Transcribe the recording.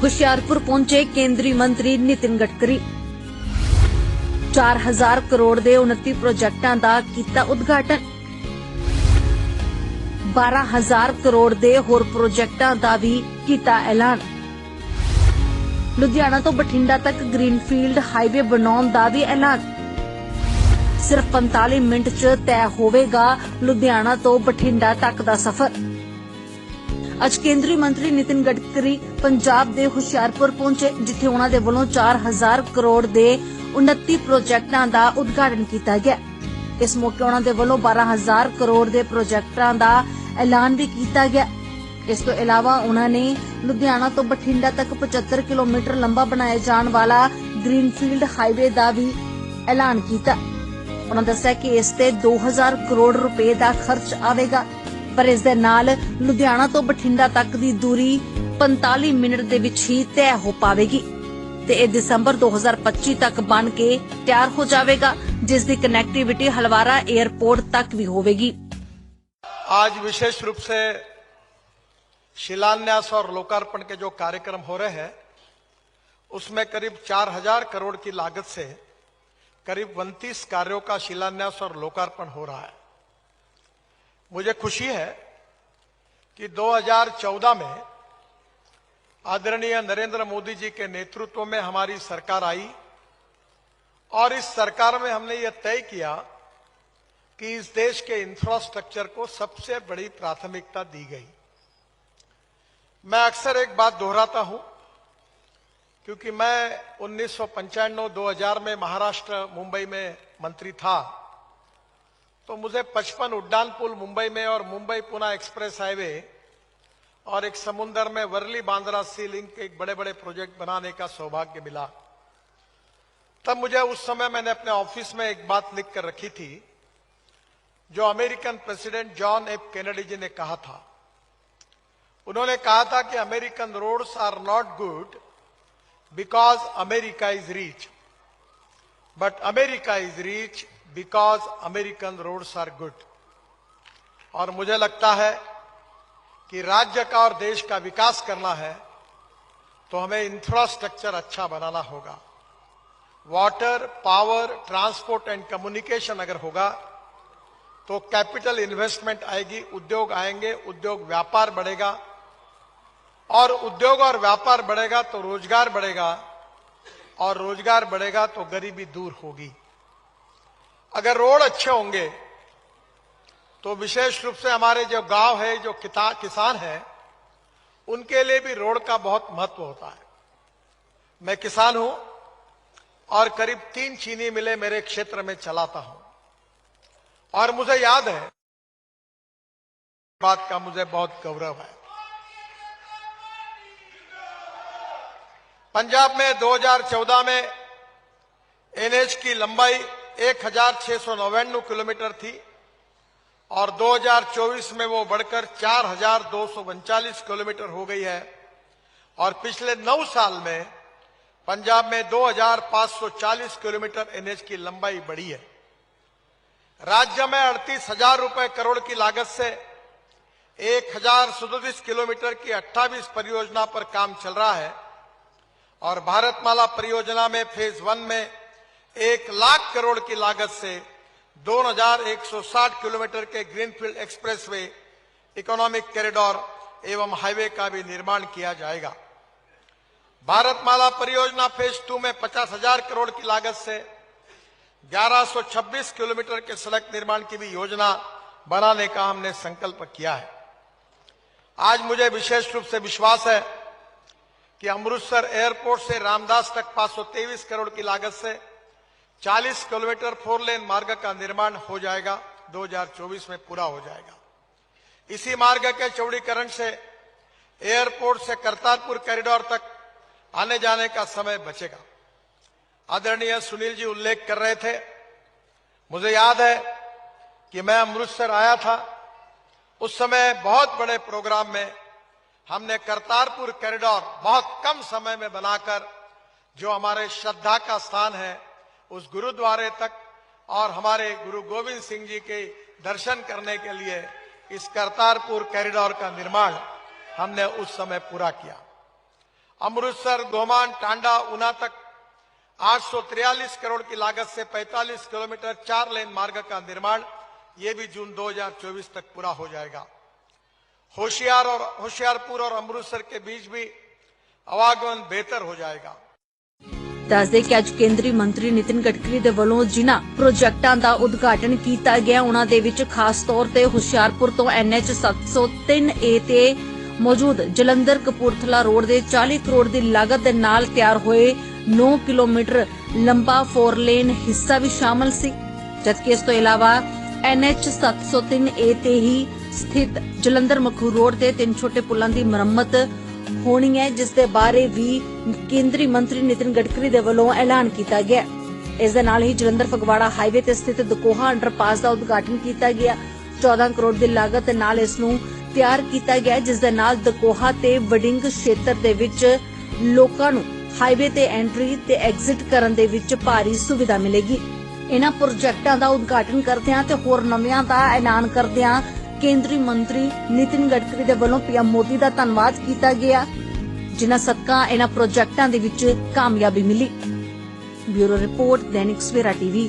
हुशियारपुर पहुंचे केंद्रीय मंत्री नितिन गडकरी। 4000 करोड़ ਦੇ 29 प्रोजेक्टां ਦਾ ਕੀਤਾ ਉਦਘਾਟਨ। 12000 ਕਰੋੜ ਦੇ ਹੋਰ ਪ੍ਰੋਜੈਕਟਾਂ ਦਾ ਵੀ ਕੀਤਾ ਐਲਾਨ। ਲੁਧਿਆਣਾ ਤੋਂ ਬਠਿੰਡਾ ਤੱਕ ਗ੍ਰੀਨਫੀਲਡ ਹਾਈਵੇ ਬਣਾਉਣ ਦਾ ਵੀ ਐਲਾਨ। ਸਿਰਫ 45 ਮਿੰਟ 'ਚ ਤੈਅ ਹੋਵੇਗਾ ਲੁਧਿਆਣਾ ਤੋਂ ਬਠਿੰਡਾ ਤੱਕ ਦਾ ਸਫ਼ਰ। ਅੱਜ ਕੇਂਦਰੀ ਮੰਤਰੀ ਨਿਤਿਨ ਗਡਕਰੀ ਪੰਜਾਬ ਦੇ ਹੁਸ਼ਿਆਰਪੁਰ ਪਹੁੰਚੇ, ਜਿੱਥੇ ਉਹਨਾਂ ਦੇ ਵੱਲੋਂ 4000 ਕਰੋੜ ਦੇ 29 ਪ੍ਰੋਜੈਕਟਾਂ ਦਾ ਉਦਘਾਟਨ ਕੀਤਾ ਗਿਆ। ਇਸ ਮੌਕੇ ਉਹਨਾਂ ਦੇ ਵੱਲੋਂ 12000 ਕਰੋੜ ਦੇ ਪ੍ਰੋਜੈਕਟਾਂ ਦਾ ਐਲਾਨ ਵੀ ਕੀਤਾ ਗਿਆ। ਇਸ ਤੋਂ ਇਲਾਵਾ ਉਹਨਾਂ ਨੇ ਲੁਧਿਆਣਾ ਤੋਂ ਬਠਿੰਡਾ ਤੱਕ 75 ਕਿਲੋਮੀਟਰ ਲੰਬਾ ਬਣਾਏ ਜਾਣ ਵਾਲਾ ਗ੍ਰੀਨਫੀਲਡ ਹਾਈਵੇ ਦਾ ਵੀ ਐਲਾਨ ਕੀਤਾ। ਉਹਨਾਂ ਦੱਸਿਆ ਕਿ ਇਸ ਤੇ 2000 ਕਰੋੜ ਰੁਪਏ ਦਾ ਖਰਚ ਆਵੇਗਾ, ਪਰ ਇਸ ਦੇ ਨਾਲ ਲੁਧਿਆਣਾ ਤੋਂ ਬਠਿੰਡਾ ਤੱਕ ਦੀ ਦੂਰੀ 45 ਮਿੰਟ ਦੇ ਵਿੱਚ ਹੀ ਤੈਅ ਹੋ ਪਾਵੇਗੀ ਤੇ ਇਹ ਦਸੰਬਰ 2025 ਤੱਕ ਬਣ ਕੇ ਤਿਆਰ ਹੋ ਜਾਵੇਗਾ, जिस दी कनेक्टिविटी हलवारा एयरपोर्ट तक भी होगी। आज विशेष रूप से शिलान्यास और लोकार्पण के जो कार्यक्रम हो रहे हैं उसमें करीब 4000 करोड़ की लागत से करीब 29 कार्यों का शिलान्यास और लोकार्पण हो रहा है। मुझे खुशी है कि 2014 में आदरणीय नरेंद्र मोदी जी के नेतृत्व में हमारी सरकार आई और इस सरकार में हमने यह तय किया कि इस देश के इंफ्रास्ट्रक्चर को सबसे बड़ी प्राथमिकता दी गई। मैं अक्सर एक बात दोहराता हूं, क्योंकि मैं 1995-2000 में महाराष्ट्र मुंबई में मंत्री था, तो मुझे 55 उड्डान पुल मुंबई में और मुंबई पुणे एक्सप्रेस हाईवे और एक समुद्र में वर्ली बांद्रा सी लिंक के एक बड़े बड़े प्रोजेक्ट बनाने का सौभाग्य मिला। तब मुझे उस समय मैंने अपने ऑफिस में एक बात लिख कर रखी थी, जो American president John F Kennedy ji ने कहा था। उन्होंने कहा था कि American roads are not good because America is rich, but America is rich because American roads are good. और मुझे लगता है कि राज्य का और देश का विकास करना है तो हमें इंफ्रास्ट्रक्चर अच्छा बनाना होगा। Water, power, transport and communication अगर होगा तो कैपिटल इन्वेस्टमेंट आएगी, उद्योग आएंगे, उद्योग व्यापार बढ़ेगा, और उद्योग और व्यापार बढ़ेगा तो रोजगार बढ़ेगा, और रोजगार बढ़ेगा तो गरीबी दूर होगी। अगर रोड अच्छे होंगे तो विशेष रूप से हमारे जो गांव है, जो किसान है, उनके लिए भी रोड का बहुत महत्व होता है। मैं किसान हूं और करीब 3 चीनी मिलें मेरे क्षेत्र में चलाता हूं, और मुझे याद है, बात का मुझे बहुत गौरव है। पंजाब में 2014 में एनएच की लंबाई 1699 किलोमीटर थी और 2024 में वो बढ़कर 4239 किलोमीटर हो गई है, और पिछले 9 साल में पंजाब में 2540 किलोमीटर एनएच की लंबाई बढ़ी है। राज्य में 38,000 करोड़ की लागत से 1037 किलोमीटर की 28 परियोजना पर काम चल रहा है, और भारतमाला परियोजना में फेज 1 में 1 लाख करोड़ की लागत से 2160 किलोमीटर के ग्रीनफील्ड एक्सप्रेसवे, इकोनॉमिक कॉरिडोर एवं हाईवे का भी निर्माण किया जाएगा। भारतमाला परियोजना फेज 2 में 50,000 करोड़ की लागत से 1126 किलोमीटर के सड़क निर्माण की भी योजना बनाने का हमने संकल्प किया है। आज मुझे विशेष रूप से विश्वास है कि अमृतसर एयरपोर्ट से रामदास तक 523 करोड़ की लागत से 40 किलोमीटर 4 लेन मार्ग का निर्माण हो जाएगा, 2024 में पूरा हो जाएगा। इसी मार्ग के चौड़ीकरण से एयरपोर्ट से करतारपुर कॉरिडोर तक आने जाने का समय बचेगा। आदरणीय सुनील जी उल्लेख कर रहे थे, मुझे याद है कि मैं अमृतसर आया था, उस समय बहुत बड़े प्रोग्राम में हमने करतारपुर कॉरिडोर बहुत कम समय में बनाकर जो हमारे श्रद्धा का स्थान है उस गुरुद्वारे तक और हमारे गुरु गोविंद सिंह जी के दर्शन करने के लिए इस करतारपुर कॉरिडोर का निर्माण हमने उस समय पूरा किया। अमृतसर, गोमान, टांडा, ऊना तक 843 करोड़ की लागत से 45 किलोमीटर 4 लेन मार्ग का निर्माण ये भी जून 2024 तक पूरा हो जाएगा। होशियारपुर और अमृतसर के बीच भी आवागमन बेहतर हो जाएगा। ਦੱਸਦੇ ਕਿ ਅੱਜ ਕੇਂਦਰੀ ਮੰਤਰੀ ਨਿਤਿਨ ਗਡਕਰੀ ਦੇ ਵੱਲੋਂ ਜਿਨ੍ਹਾਂ ਪ੍ਰੋਜੈਕਟਾਂ ਦਾ ਉਦਘਾਟਨ ਕੀਤਾ ਗਿਆ ਉਹਨਾਂ ਦੇ ਵਿੱਚ ਖਾਸ ਤੌਰ ਤੇ ਹੁਸ਼ਿਆਰਪੁਰ ਤੋਂ NH 703A ਤੇ ਮੌਜੂਦ ਜਲੰਧਰ ਕਪੂਰਥਲਾ ਰੋਡ ਦੇ 40 ਕਰੋੜ ਦੀ ਲਾਗਤ ਦੇ ਨਾਲ ਤਿਆਰ ਹੋਏ 9 ਕਿਲੋਮੀਟਰ ਲੰਬਾ 4 ਲੇਨ ਹਿੱਸਾ ਵੀ ਸ਼ਾਮਲ ਸੀ, ਜਦਕਿ ਇਸ ਤੋਂ ਇਲਾਵਾ NH 703A ਤੇ ਹੀ ਸਥਿਤ ਜਲੰਧਰ ਮਖੂ ਰੋਡ ਤੇ 3 ਛੋਟੇ ਪੁਲਾਂ ਦੀ ਮੁਰੰਮਤ ਹੋਣੀ ਹੈ, ਜਿਸ ਦੇ ਬਾਰੇ ਵੀ ਕੇਂਦਰੀ ਮੰਤਰੀ ਨਿਤਿਨ ਗਡਕਰੀ ਦੇ ਵੱਲੋਂ ਐਲਾਨ ਕੀਤਾ ਗਿਆ। ਇਸ ਦੇ ਨਾਲ ਹੀ ਜਲੰਧਰ ਫਗਵਾੜਾ ਹਾਈਵੇ ਤੇ ਸਥਿਤ ਦਕੋਹਾ ਅੰਡਰਪਾਸ ਦਾ ਉਦਘਾਟਨ ਕੀਤਾ ਗਿਆ। 14 ਕਰੋੜ ਦੀ ਲਾਗਤ ਦੇ ਨਾਲ ਇਸ ਨੂੰ ਤਿਆਰ ਕੀਤਾ ਗਿਆ, ਜਿਸ ਦੇ ਨਾਲ ਦਕੋਹਾ ਤੇ ਵਡਿੰਗ ਖੇਤਰ ਦੇ ਵਿੱਚ ਲੋਕਾਂ ਨੂੰ ਹਾਈਵੇ ਤੇ ਐਂਟਰੀ ਤੇ ਐਗਜ਼ਿਟ ਕਰਨ ਦੇ ਵਿੱਚ ਭਾਰੀ ਸੁਵਿਧਾ ਮਿਲੇਗੀ। ਇਹਨਾਂ ਪ੍ਰੋਜੈਕਟਾਂ ਦਾ ਉਦਘਾਟਨ ਕਰਦਿਆਂ ਤੇ ਹੋਰ ਨਵਿਆਂ ਦਾ ਐਲਾਨ ਕਰਦਿਆਂ ਕੇਂਦਰੀ ਮੰਤਰੀ ਨਿਤਿਨ ਗਡਕਰੀ ਦੇ ਵੱਲੋਂ PM ਮੋਦੀ ਦਾ ਧੰਨਵਾਦ ਕੀਤਾ ਗਿਆ, ਜਿਨ੍ਹਾਂ ਸਦਕਾ ਇਹਨਾਂ ਪ੍ਰੋਜੈਕਟਾਂ ਦੇ ਵਿੱਚ ਕਾਮਯਾਬੀ ਮਿਲੀ। Bureau report, Dainik Savera TV।